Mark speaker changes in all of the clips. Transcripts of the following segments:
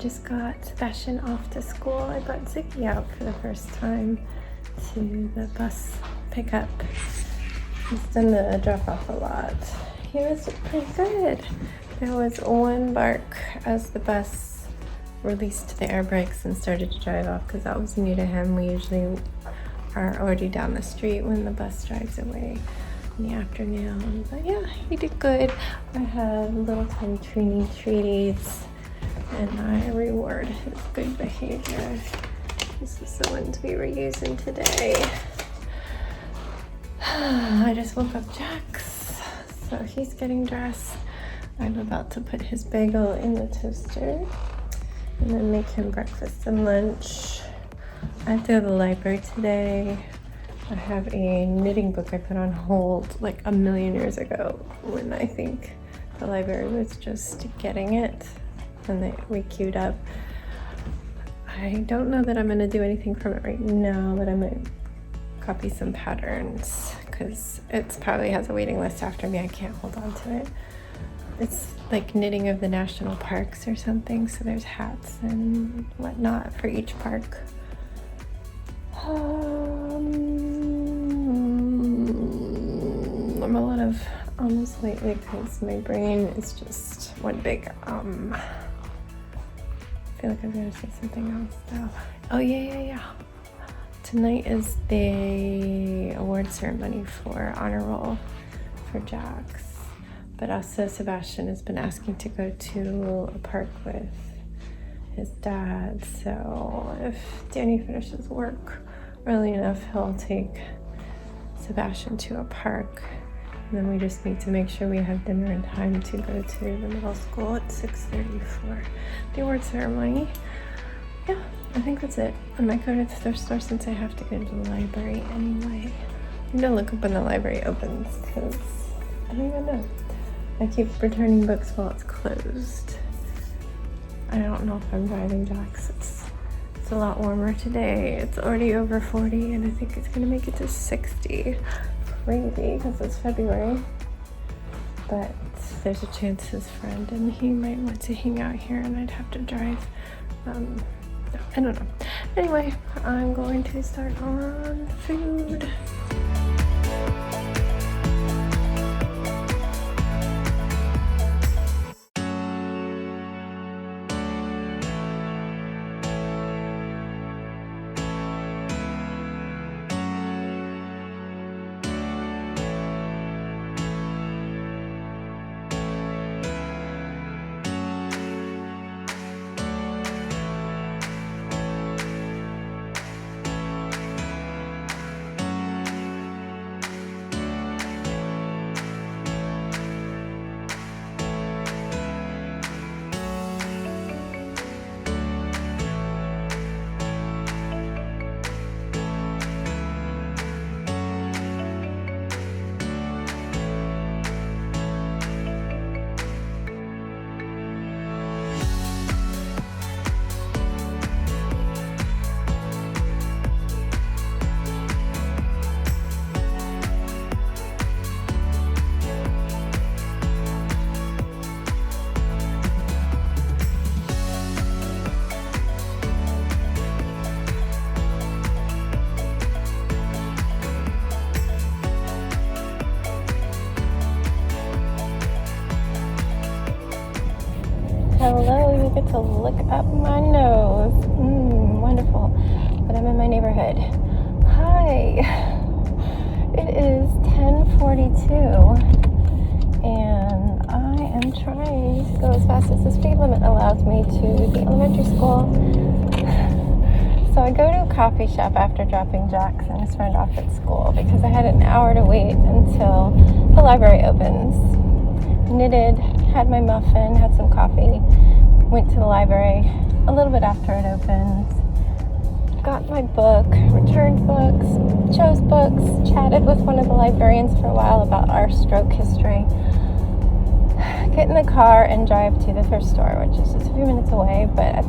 Speaker 1: just got Sebastian off to school. I brought Ziggy out for the first time to the bus pickup. He's done the drop off a lot. He was pretty good. There was one bark as the bus released the air brakes and started to drive off because that was new to him. We usually are already down the street when the bus drives away in the afternoon. But yeah, he did good. I had little tiny treaties and I reward his good behavior. This is the ones we were using today. I just woke up Jax, so he's getting dressed. I'm about to put his bagel in the toaster and then make him breakfast and lunch. I have to go to the library today. I have a knitting book I put on hold like a million years ago when I think the library was just getting it and we queued up. I don't know that I'm going to do anything from it right now, but I might copy some patterns because it probably has a waiting list after me. I can't hold on to it. It's like knitting of the national parks or something, so there's hats and whatnot for each park. I'm a lot of almost lately because my brain is just one big I feel like I'm gonna say something else though. Oh yeah. Tonight is the award ceremony for honor roll for Jax. But also Sebastian has been asking to go to a park with his dad. So if Danny finishes work early enough, he'll take Sebastian to a park. And then we just need to make sure we have dinner in time to go to the middle school at 6:30 for the award ceremony. Yeah, I think that's it. I might go to the thrift store since I have to go to the library anyway. I'm gonna look up when the library opens because I don't even know. I keep returning books while it's closed. I don't know if I'm driving Jax. It's a lot warmer today. It's already over 40 and I think it's gonna make it to 60. Crazy because it's February. But there's a chance his friend and he might want to hang out here and I'd have to drive. I don't know. Anyway, I'm going to start on food. Hello, you get to look up my nose. Wonderful. But I'm in my neighborhood. Hi. It is 10:42 and I am trying to go as fast as the speed limit allows me to the elementary school. So I go to a coffee shop after dropping Jax and his friend off at school because I had an hour to wait until the library opens. Knitted, had my muffin, had some coffee, went to the library a little bit after it opened, got my book, returned books, chose books, chatted with one of the librarians for a while about our stroke history, get in the car and drive to the thrift store, which is just a few minutes away, but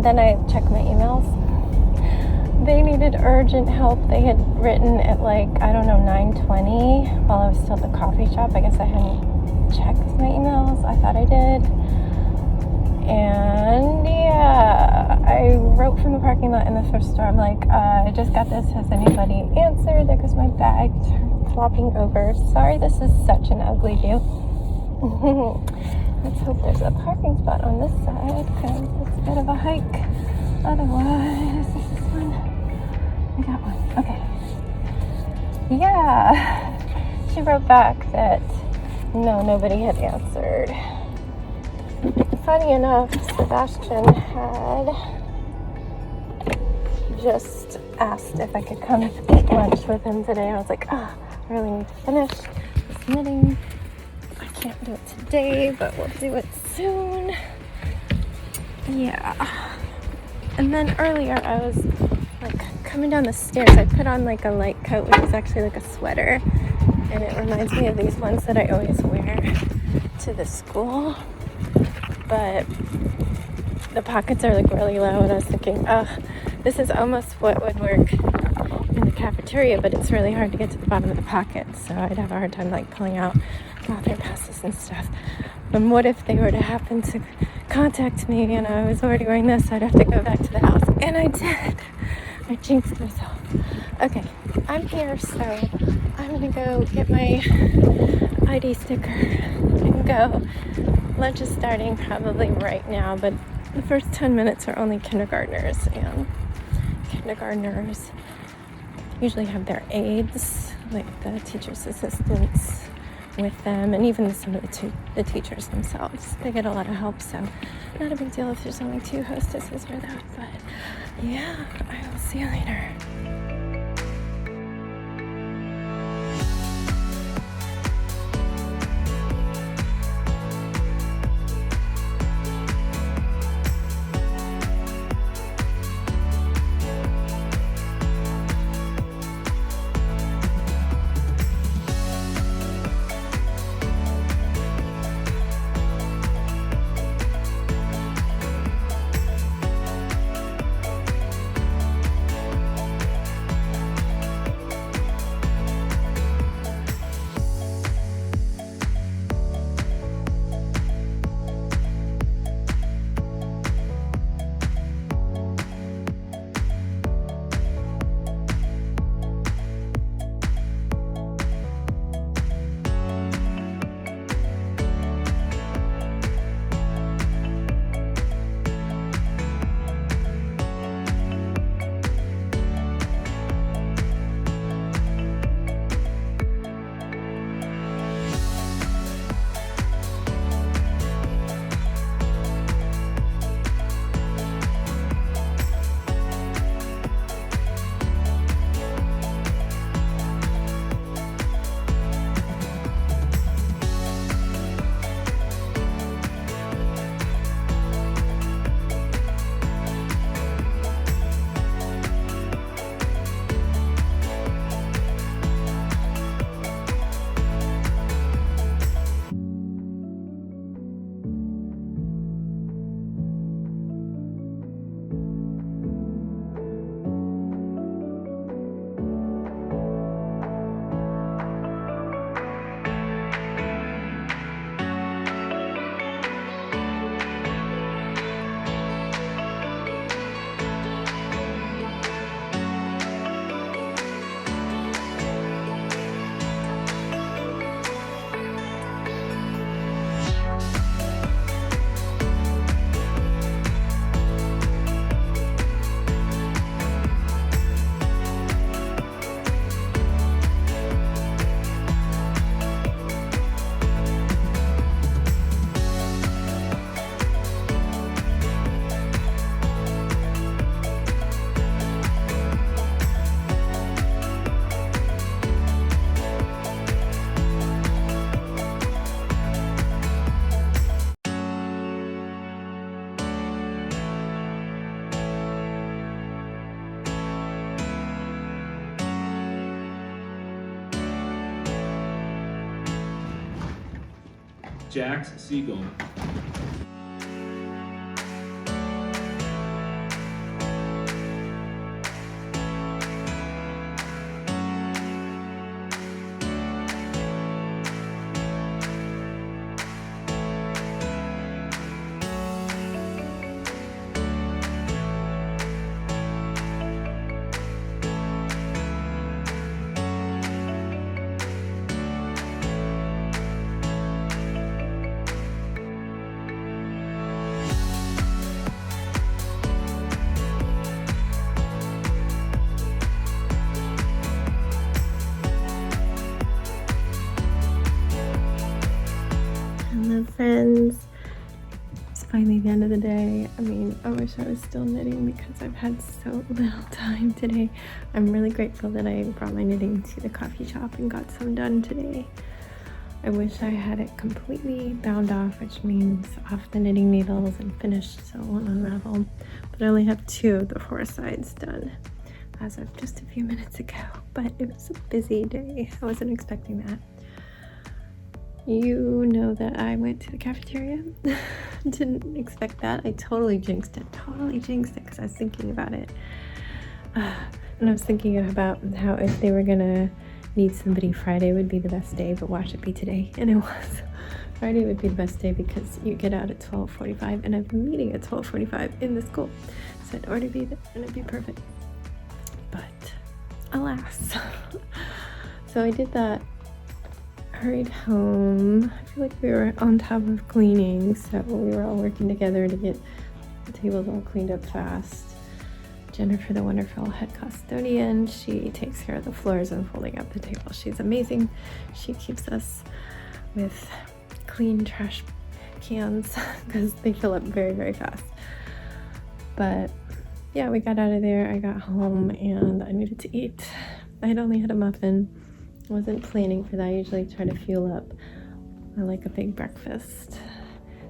Speaker 1: then I checked my emails. They needed urgent help. They had written at 9:20 while I was still at the coffee shop. I guess I hadn't checked my emails. I thought I did. And yeah, I wrote from the parking lot in the thrift store. I'm like, I just got this. Has anybody answered? There goes my bag flopping over. Sorry, this is such an ugly view. Let's hope there's a parking spot on this side because it's a bit of a hike. Otherwise, this is fun. I got one. Okay. Yeah. She wrote back that no, nobody had answered. Funny enough, Sebastian had just asked if I could come eat lunch with him today. I was like, I really need to finish this knitting. I can't do it today, but we'll do it soon. Yeah. And then earlier I was like coming down the stairs. I put on like a light coat, which is actually like a sweater. And it reminds me of these ones that I always wear to the school. But the pockets are like really low, and I was thinking, this is almost what would work in the cafeteria, but it's really hard to get to the bottom of the pocket, so I'd have a hard time like pulling out bathroom passes and stuff. And what if they were to happen to contact me and I was already wearing this? I'd have to go back to the house, and I did. I jinxed myself. Okay, I'm here, so I'm gonna go get my ID sticker and go. Lunch is starting probably right now, but the first 10 minutes are only kindergartners, and kindergartners usually have their aides, like the teacher's assistants with them, and even some of the teachers themselves. They get a lot of help, so not a big deal if there's only 2 hostesses for that, but yeah, I will see you later.
Speaker 2: Jax Siegel.
Speaker 1: Hello friends. It's finally the end of the day. I mean, I wish I was still knitting because I've had so little time today. I'm really grateful that I brought my knitting to the coffee shop and got some done today. I wish I had it completely bound off, which means off the knitting needles and finished sew and unravel. But I only have 2 of the 4 sides done as of just a few minutes ago. But it was a busy day. I wasn't expecting that. You know that I went to the cafeteria. Didn't expect that. I totally jinxed it because I was thinking about it. And I was thinking about how if they were gonna need somebody, Friday would be the best day, but watch it be today. And it was. Friday would be the best day because you get out at 12:45 and I have a meeting at 12:45 in the school. So I'd already be there and it'd be perfect. But alas. So I did that. Hurried home. I feel like we were on top of cleaning, so we were all working together to get the tables all cleaned up fast. Jennifer, the wonderful head custodian, she takes care of the floors and folding up the table. She's amazing. She keeps us with clean trash cans because they fill up very, very fast. But yeah, we got out of there. I got home and I needed to eat. I had only had a muffin. Wasn't planning for that. I usually try to fuel up. I like a big breakfast.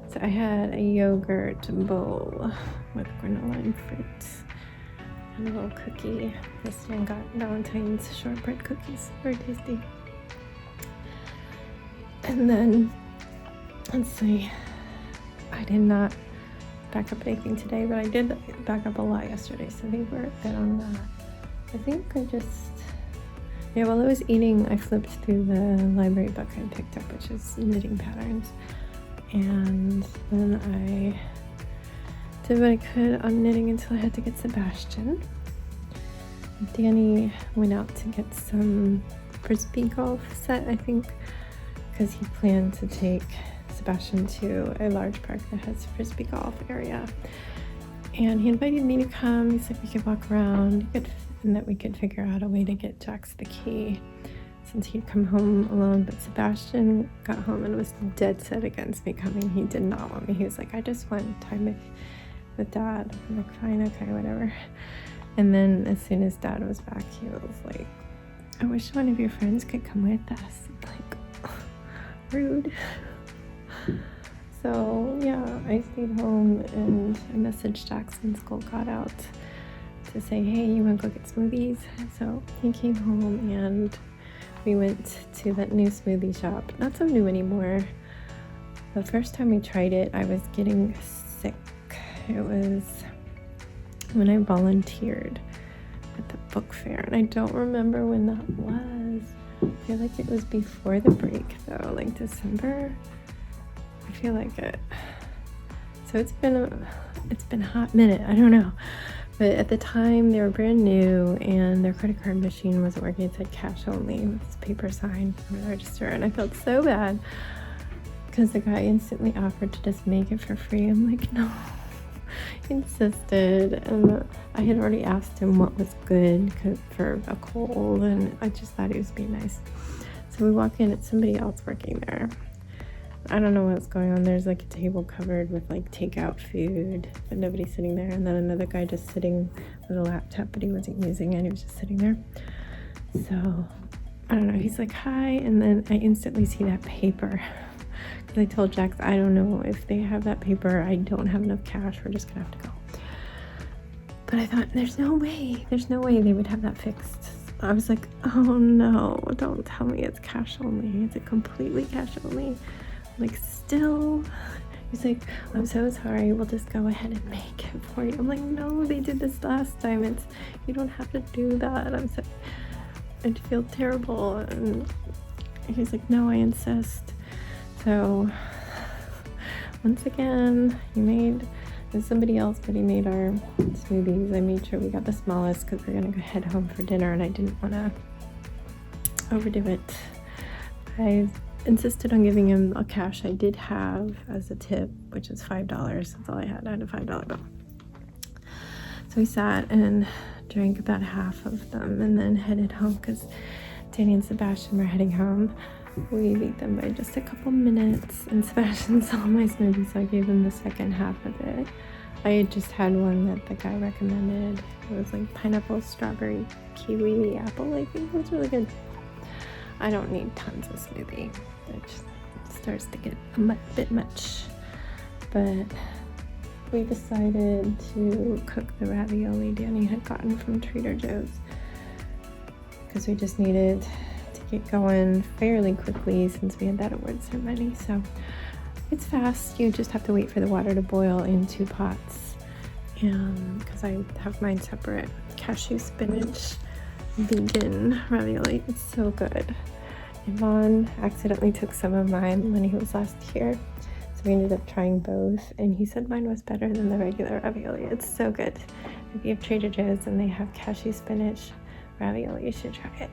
Speaker 1: So I had a yogurt bowl with granola and fruit and a little cookie. This man got Valentine's shortbread cookies. Very tasty. And then, let's see, I did not back up anything today, but I did back up a lot yesterday, so I think we're good on that. I think I just, yeah, while I was eating, I flipped through the library book I picked up, which is Knitting Patterns. And then I did what I could on knitting until I had to get Sebastian. Danny went out to get some frisbee golf set, I think, because he planned to take Sebastian to a large park that has a frisbee golf area. And he invited me to come. He said we could walk around, and that we could figure out a way to get Jax the key since he'd come home alone. But Sebastian got home and was dead set against me coming. He did not want me. He was like, I just want time with Dad. I'm like, fine, okay, whatever. And then as soon as Dad was back, he was like, I wish one of your friends could come with us. Like, rude. So yeah, I stayed home and I messaged Jax when school got out to say, hey, you want to go get smoothies? So he came home and we went to that new smoothie shop. Not so new anymore. The first time we tried it, I was getting sick. It was when I volunteered at the book fair, and I don't remember when that was. I feel like it was before the break though, like December. I feel like it. So it's been a hot minute. I don't know. But at the time, they were brand new, and their credit card machine wasn't working. It said cash only with this paper sign on the register, and I felt so bad because the guy instantly offered to just make it for free. I'm like, no. He insisted, and I had already asked him what was good for a cold, and I just thought he was being nice. So we walk in, it's somebody else working there. I don't know what's going on. There's like a table covered with like takeout food, but nobody's sitting there. And then another guy just sitting with a laptop, but he wasn't using it. He was just sitting there. So I don't know. He's like, hi. And then I instantly see that paper. Because I told Jax, I don't know if they have that paper. I don't have enough cash. We're just going to have to go. But I thought, there's no way they would have that fixed. I was like, oh no, don't tell me it's cash only. Is it completely cash only? Like, still? He's like, I'm so sorry, we'll just go ahead and make it for you. I'm like, no, they did this last time. You don't have to do that. I'd feel terrible. And he's like, no, I insist. So once again, there's somebody else, but he made our smoothies. I made sure we got the smallest because we're gonna go head home for dinner, and I didn't want to overdo it. I insisted on giving him a cash I did have as a tip, which is $5. That's all I had. I had a $5 bill. So we sat and drank about half of them and then headed home because Danny and Sebastian were heading home. We beat them by just a couple minutes, and Sebastian saw my smoothie, so I gave him the second half of it. I had just had one that the guy recommended. It was like pineapple, strawberry, kiwi, apple. I think it was really good. I don't need tons of smoothie. It just starts to get a bit much. But we decided to cook the ravioli Danny had gotten from Trader Joe's because we just needed to get going fairly quickly since we had that award ceremony. So it's fast. You just have to wait for the water to boil in 2 pots. And because I have mine separate, cashew spinach vegan ravioli. It's so good. Yvonne accidentally took some of mine when he was last here, so we ended up trying both, and he said mine was better than the regular ravioli. It's so good. If you have Trader Joe's and they have cashew spinach ravioli, you should try it.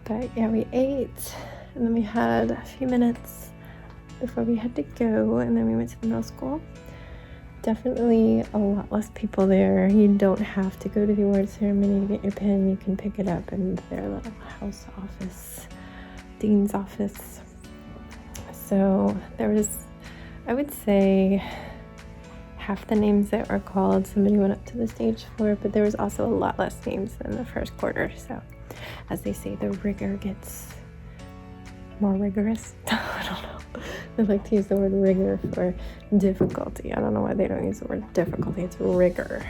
Speaker 1: But yeah, we ate, and then we had a few minutes before we had to go, and then we went to the middle school. Definitely a lot less people there. You don't have to go to the award ceremony to get your pin. You can pick it up in their little house office, dean's office. So there was, I would say, half the names that were called somebody went up to the stage for, but there was also a lot less names than the first quarter. So as they say, the rigor gets more rigorous. I don't know. They like to use the word rigor for difficulty. I don't know why they don't use the word difficulty. It's rigor.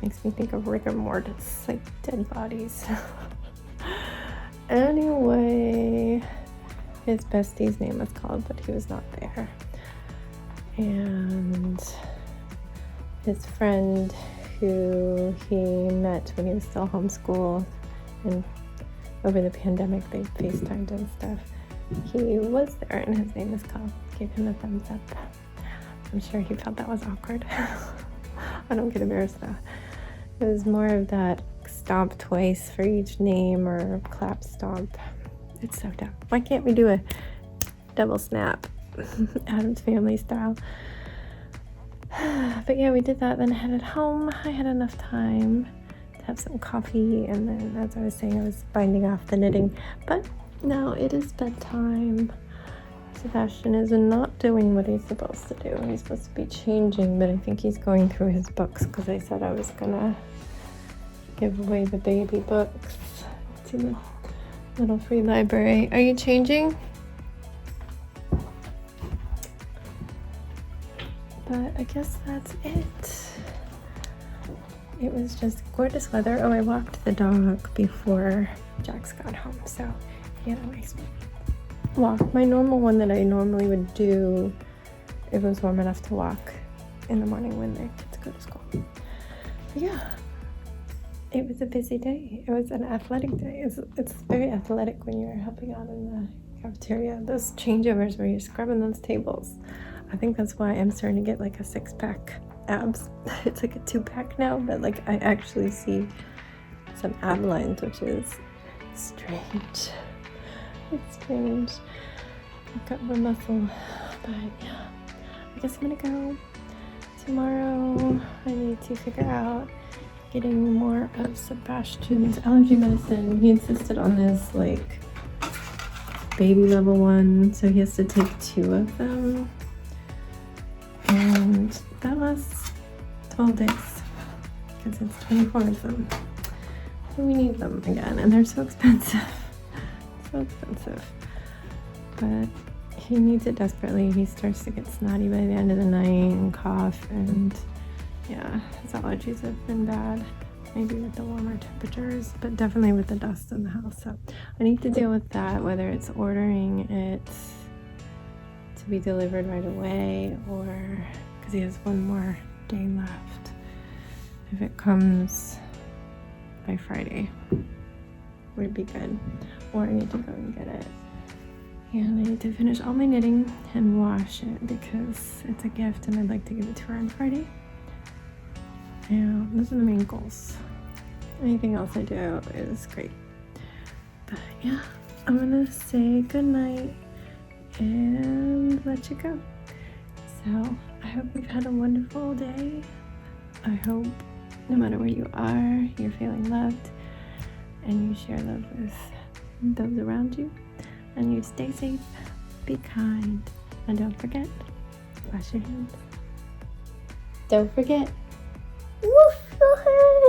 Speaker 1: Makes me think of rigor mortis, like dead bodies. Anyway, his bestie's name was called, but he was not there. And his friend who he met when he was still homeschooled and over the pandemic they FaceTimed and stuff, he was there and his name was called. Gave him a thumbs up. I'm sure he felt that was awkward. I don't get embarrassed though. It was more of that stomp twice for each name or clap stomp. It's so dumb. Why can't we do a double snap? Addams Family style. But yeah, we did that, then headed home. I had enough time to have some coffee, and then as I was saying, I was binding off the knitting. But now it is bedtime. Sebastian is not doing what he's supposed to do. He's supposed to be changing, but I think he's going through his books because I said I was gonna give away the baby books to the little free library. Are you changing? But I guess that's it. It was just gorgeous weather. Oh, I walked the dog before Jax got home, so he had a nice walk. My normal one that I normally would do if it was warm enough to walk in the morning when the kids go to school. But yeah, it was a busy day. It was an athletic day. It's very athletic when you're helping out in the cafeteria. Those changeovers where you're scrubbing those tables. I think that's why I'm starting to get like a 6-pack abs. It's like a 2-pack now, but like I actually see some ab lines, which is strange. It's strange. I've got more muscle, but yeah. I guess I'm gonna go. Tomorrow I need to figure out getting more of Sebastian's allergy medicine. He insisted on this like baby level one, so he has to take 2 of them. And that lasts 12 days because it's 24 of them. So we need them again, and they're so expensive. So expensive. But he needs it desperately. He starts to get snotty by the end of the night and cough, and yeah, his allergies have been bad. Maybe with the warmer temperatures, but definitely with the dust in the house. So I need to deal with that, whether it's ordering it to be delivered right away or because he has one more day left. If it comes by Friday, would be good. Or I need to go and get it. And I need to finish all my knitting and wash it because it's a gift and I'd like to give it to her on Friday. And those are the main goals. Anything else I do is great. But yeah, I'm gonna say goodnight and let you go. So I hope you've had a wonderful day. I hope no matter where you are, you're feeling loved and you share love with those around you, and you stay safe, be kind, and don't forget, wash your hands. Don't forget, woof your hands.